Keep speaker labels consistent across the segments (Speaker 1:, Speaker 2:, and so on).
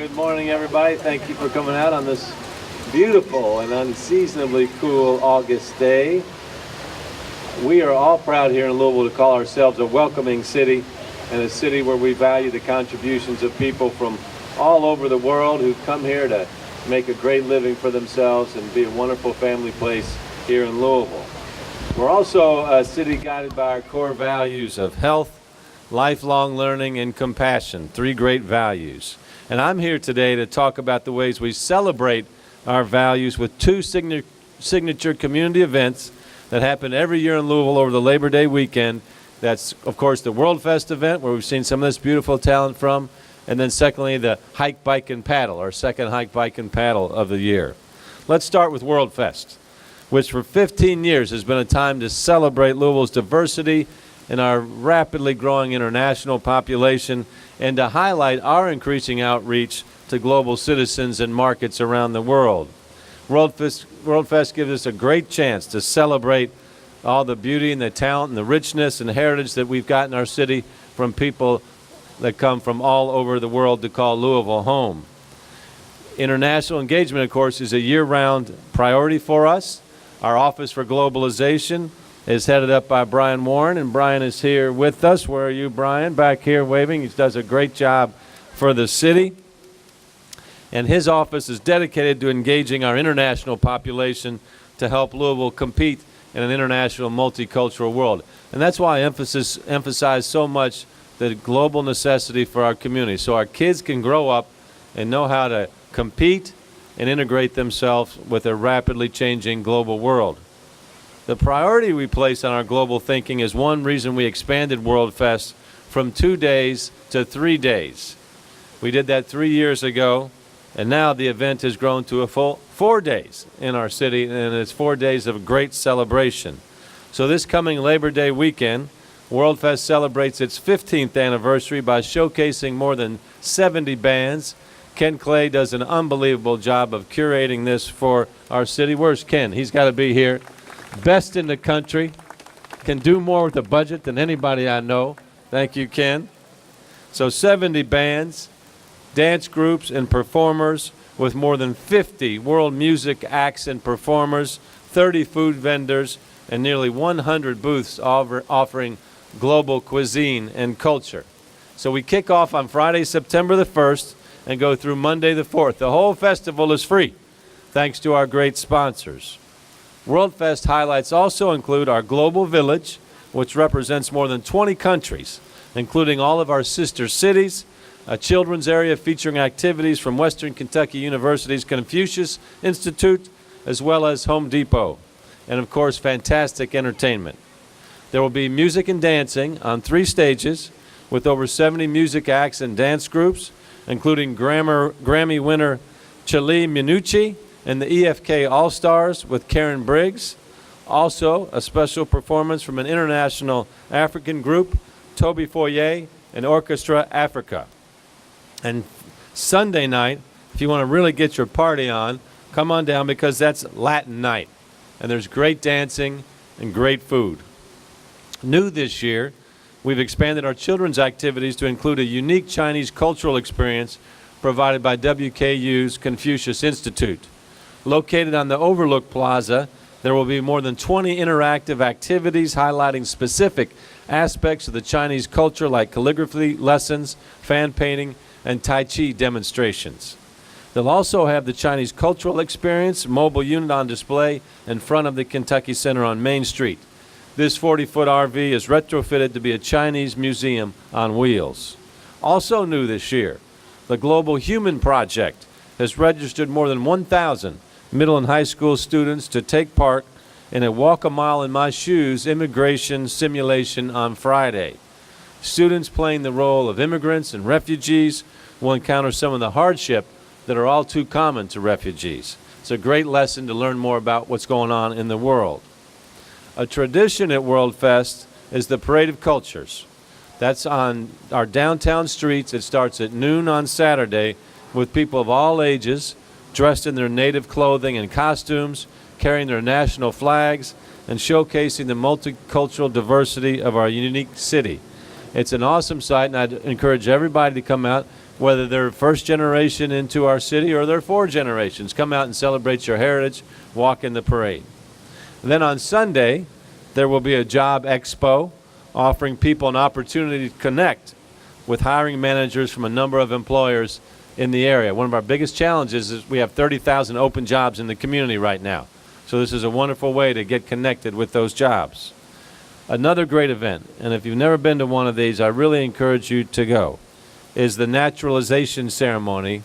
Speaker 1: Good morning, everybody. Thank you for coming out on this beautiful and unseasonably cool August day. We are all proud here in Louisville to call ourselves a welcoming city and a city where we value the contributions of people from all over the world who come here to make a great living for themselves and be a wonderful family place here in Louisville. We're also a city guided by our core values of health, lifelong learning, and compassion, three great values. And I'm here today to talk about the ways we celebrate our values with two signature community events that happen every year in Louisville over the Labor Day weekend. That's, of course, the Worldfest event, where we've seen some of this beautiful talent from, and then secondly, the Hike, Bike, and Paddle, our second Hike, Bike, and Paddle of the year. Let's start with Worldfest, which for 15 years has been a time to celebrate Louisville's diversity and our rapidly growing international population, and to highlight our increasing outreach to global citizens and markets around the world. Worldfest gives us a great chance to celebrate all the beauty and the talent and the richness and heritage that we've got in our city from people that come from all over the world to call Louisville home. International engagement, of course, is a year-round priority for us. Our Office for Globalization is headed up by Brian Warren, and Brian is here with us. Where are you, Brian? Back here waving. He does a great job for the city. And his office is dedicated to engaging our international population to help Louisville compete in an international multicultural world. And that's why I emphasize so much the global necessity for our community, so our kids can grow up and know how to compete and integrate themselves with a rapidly changing global world. The priority we place on our global thinking is one reason we expanded Worldfest from 2 days to 3 days. We did that 3 years ago, and now the event has grown to a full 4 days in our city, and it's 4 days of great celebration. So this coming Labor Day weekend, Worldfest celebrates its 15th anniversary by showcasing more than 70 bands. Ken Clay does an unbelievable job of curating this for our city. Where's Ken? He's got to be here. Best in the country, can do more with the budget than anybody I know. Thank you, Ken. So 70 bands, dance groups, and performers with more than 50 world music acts and performers, 30 food vendors, and nearly 100 booths offering global cuisine and culture. So we kick off on Friday, September the 1st, and go through Monday the 4th. The whole festival is free, thanks to our great sponsors. Worldfest highlights also include our Global Village, which represents more than 20 countries, including all of our sister cities, a children's area featuring activities from Western Kentucky University's Confucius Institute, as well as Home Depot, and of course, fantastic entertainment. There will be music and dancing on 3 stages with over 70 music acts and dance groups, including Grammy winner Chile Minucci and the EFK All-Stars with Karen Briggs. Also, a special performance from an international African group, Toby Foyer and Orchestra Africa. And Sunday night, if you want to really get your party on, come on down, because that's Latin night. And there's great dancing and great food. New this year, we've expanded our children's activities to include a unique Chinese cultural experience provided by WKU's Confucius Institute. Located on the Overlook Plaza, there will be more than 20 interactive activities highlighting specific aspects of the Chinese culture, like calligraphy lessons, fan painting, and Tai Chi demonstrations. They'll also have the Chinese Cultural Experience mobile unit on display in front of the Kentucky Center on Main Street. This 40-foot RV is retrofitted to be a Chinese museum on wheels. Also new this year, the Global Human Project has registered more than 1,000 middle and high school students to take part in a Walk a Mile in My Shoes immigration simulation on Friday. Students playing the role of immigrants and refugees will encounter some of the hardship that are all too common to refugees. It's a great lesson to learn more about what's going on in the world. A tradition at Worldfest is the Parade of Cultures. That's on our downtown streets. It starts at noon on Saturday with people of all ages dressed in their native clothing and costumes, carrying their national flags, and showcasing the multicultural diversity of our unique city. It's an awesome sight, and I'd encourage everybody to come out. whether they're first generation into our city or they're 4 generations. Come out and celebrate your heritage, walk in the parade. And then on Sunday, there will be a job expo offering people an opportunity to connect with hiring managers from a number of employers in the area. One of our biggest challenges is we have 30,000 open jobs in the community right now. So this is a wonderful way to get connected with those jobs. Another great event, and if you've never been to one of these, I really encourage you to go, is the naturalization ceremony,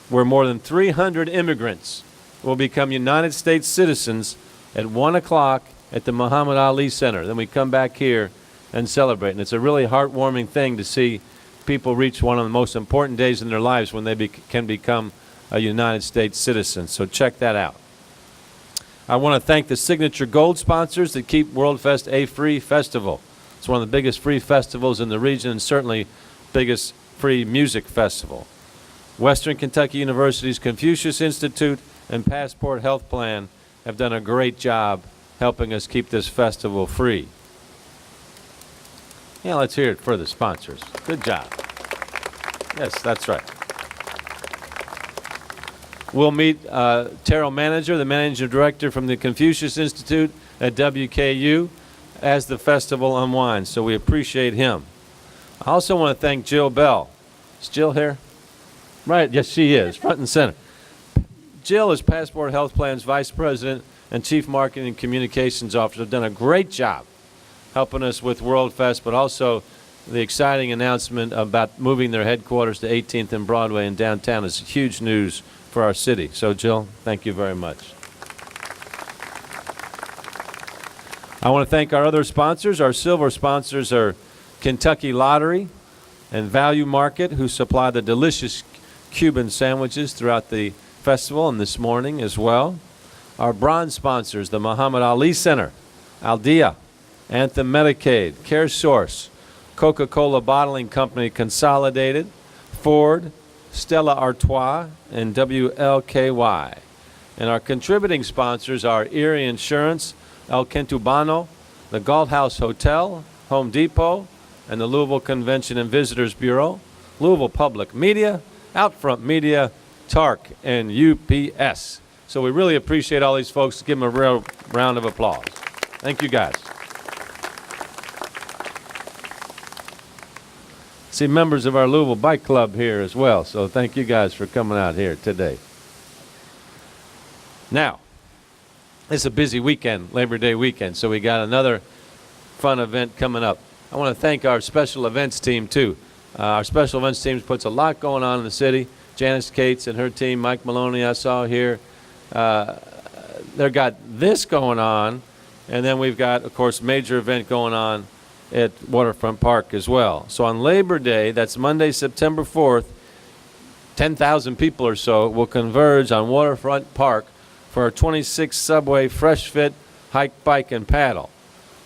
Speaker 1: where more than 300 immigrants will become United States citizens at 1 o'clock at the Muhammad Ali Center. Then we come back here and celebrate. And it's a really heartwarming thing to see people reach one of the most important days in their lives when they can become a United States citizen. So check that out. I want to thank the Signature Gold sponsors that keep Worldfest a free festival. It's one of the biggest free festivals in the region and certainly biggest free music festival. Western Kentucky University's Confucius Institute and Passport Health Plan have done a great job helping us keep this festival free. Yeah, let's hear it for the sponsors. Good job. Yes, that's right. We'll meet Terrell Manager, the Managing Director from the Confucius Institute at WKU, as the festival unwinds, so we appreciate him. I also want to thank Jill Bell. Is Jill here? Right, yes, she is, front and center. Jill is Passport Health Plan's Vice President and Chief Marketing and Communications Officer. Have done a great job helping us with Worldfest, but also the exciting announcement about moving their headquarters to 18th and Broadway in downtown is huge news for our city. So, Jill, thank you very much. I want to thank our other sponsors. Our silver sponsors are Kentucky Lottery and Value Market, who supply the delicious Cuban sandwiches throughout the festival and this morning as well. Our bronze sponsors, the Muhammad Ali Center, Aldea, Anthem Medicaid, CareSource, Coca-Cola Bottling Company Consolidated, Ford, Stella Artois, and WLKY. And our contributing sponsors are Erie Insurance, El Quentubano, the Galt House Hotel, Home Depot, and the Louisville Convention and Visitors Bureau, Louisville Public Media, Outfront Media, TARC, and UPS. So we really appreciate all these folks. Give them a real round of applause. Thank you, guys. See members of our Louisville Bike Club here as well, so thank you guys for coming out here today. Now, it's a busy weekend, Labor Day weekend, so we got another fun event coming up. I want to thank our special events team, too. Our special events team puts a lot going on in the city. Janice Cates and her team, Mike Maloney I saw here. They've got this going on, and then we've got, of course, major event going on at Waterfront Park as well. So on Labor Day, that's Monday, September 4th, 10,000 people or so will converge on Waterfront Park for our 26th Subway Fresh Fit Hike, Bike, and Paddle.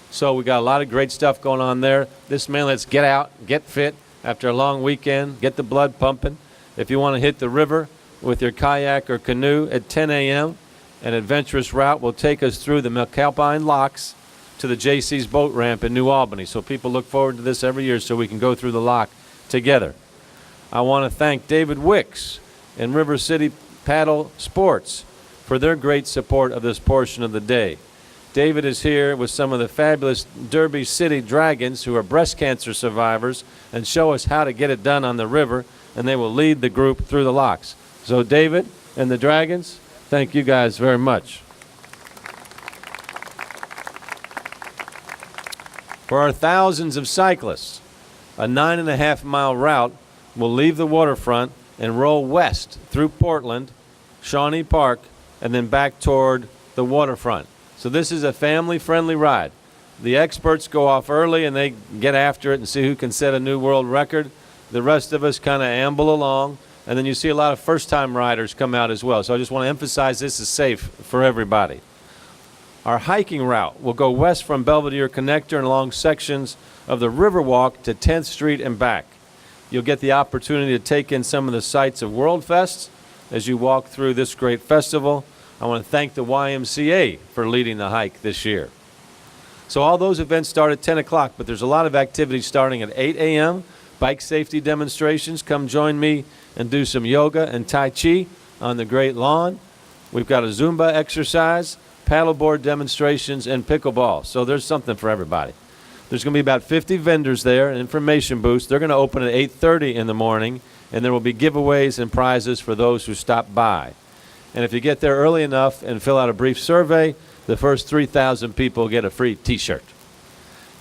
Speaker 1: So we got a lot of great stuff going on there. This man, let's get out, get fit after a long weekend, get the blood pumping. If you want to hit the river with your kayak or canoe at 10 a.m., an adventurous route will take us through the McAlpine Locks to the JC's boat ramp in New Albany. So people look forward to this every year so we can go through the lock together. I want to thank David Wicks and River City Paddle Sports for their great support of this portion of the day. David is here with some of the fabulous Derby City Dragons who are breast cancer survivors and show us how to get it done on the river, and they will lead the group through the locks. So David and the Dragons, thank you guys very much. For our thousands of cyclists, a 9.5-mile route will leave the waterfront and roll west through Portland, Shawnee Park, and then back toward the waterfront. So this is a family-friendly ride. The experts go off early and they get after it and see who can set a new world record. The rest of us kind of amble along, and then you see a lot of first-time riders come out as well. So I just want to emphasize this is safe for everybody. Our hiking route will go west from Belvedere Connector and along sections of the Riverwalk to 10th Street and back. You'll get the opportunity to take in some of the sights of Worldfest as you walk through this great festival. I want to thank the YMCA for leading the hike this year. So all those events start at 10 o'clock, but there's a lot of activity starting at 8 a.m. bike safety demonstrations. Come join me and do some yoga and Tai Chi on the great lawn. We've got a Zumba exercise, paddleboard demonstrations, and pickleball. So there's something for everybody. There's going to be about 50 vendors there, an information booth. They're going to open at 8:30 in the morning, and there will be giveaways and prizes for those who stop by. And if you get there early enough and fill out a brief survey, the first 3,000 people get a free T-shirt.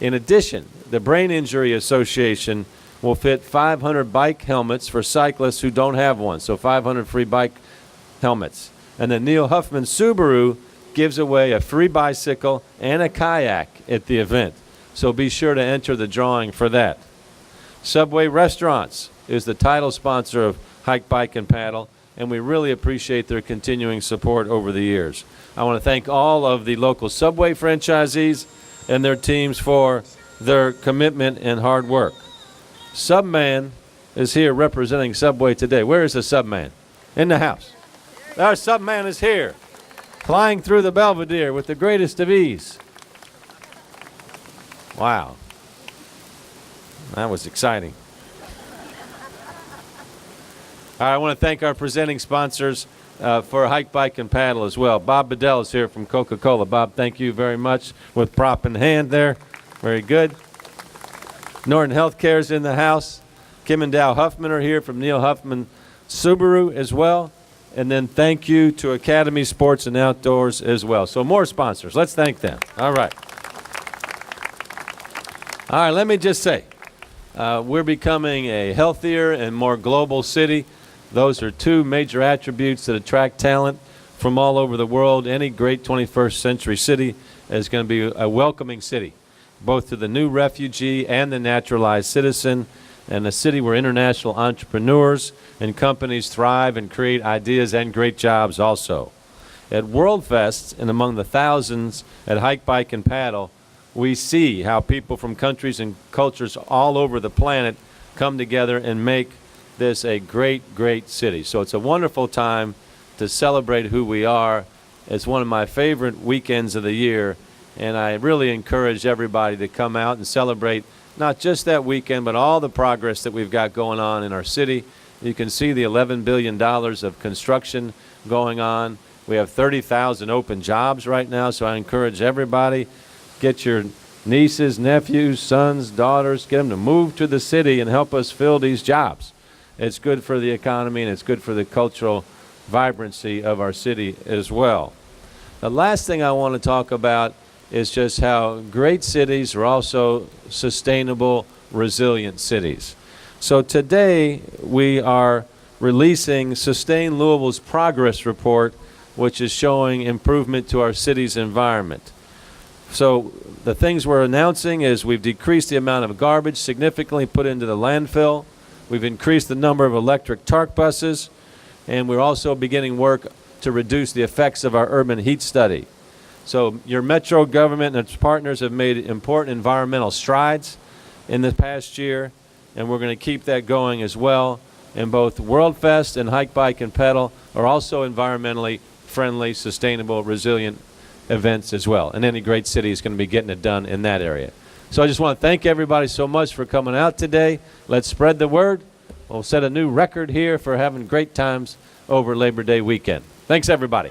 Speaker 1: In addition, the Brain Injury Association will fit 500 bike helmets for cyclists who don't have one, so 500 free bike helmets. And then Neil Huffman Subaru gives away a free bicycle and a kayak at the event. So be sure to enter the drawing for that. Subway Restaurants is the title sponsor of Hike, Bike, and Paddle, and we really appreciate their continuing support over the years. I want to thank all of the local Subway franchisees and their teams for their commitment and hard work. Subman is here representing Subway today. Where is the Subman? In the house. Our Subman is here, flying through the Belvedere with the greatest of ease. Wow. That was exciting. All right, I want to thank our presenting sponsors for Hike, Bike, and Paddle as well. Bob Bedell is here from Coca-Cola. Bob, thank you very much with prop in hand there. Very good. Norton Healthcare is in the house. Kim and Dow Huffman are here from Neil Huffman Subaru as well. And then thank you to Academy Sports and Outdoors as well. So more sponsors. Let's thank them. All right. All right, let me just say, we're becoming a healthier and more global city. Those are two major attributes that attract talent from all over the world. Any great 21st century city is going to be a welcoming city, both to the new refugee and the naturalized citizen, and a city where international entrepreneurs and companies thrive and create ideas and great jobs also. At Worldfest, and among the thousands at Hike, Bike, and Paddle, we see how people from countries and cultures all over the planet come together and make this a great, great city. So it's a wonderful time to celebrate who we are. It's one of my favorite weekends of the year, and I really encourage everybody to come out and celebrate not just that weekend, but all the progress that we've got going on in our city. You can see the $11 billion of construction going on. We have 30,000 open jobs right now, so I encourage everybody, get your nieces, nephews, sons, daughters, get them to move to the city and help us fill these jobs. It's good for the economy, and it's good for the cultural vibrancy of our city as well. The last thing I want to talk about is just how great cities are also sustainable, resilient cities. So today we are releasing Sustain Louisville's progress report, which is showing improvement to our city's environment. So the things we're announcing is we've decreased the amount of garbage significantly put into the landfill. We've increased the number of electric TARC buses, and we're also beginning work to reduce the effects of our urban heat study. So your metro government and its partners have made important environmental strides in the past year, and we're going to keep that going as well. And both Worldfest and Hike, Bike, and Pedal are also environmentally friendly, sustainable, resilient events as well. And any great city is going to be getting it done in that area. So I just want to thank everybody so much for coming out today. Let's spread the word. We'll set a new record here for having great times over Labor Day weekend. Thanks, everybody.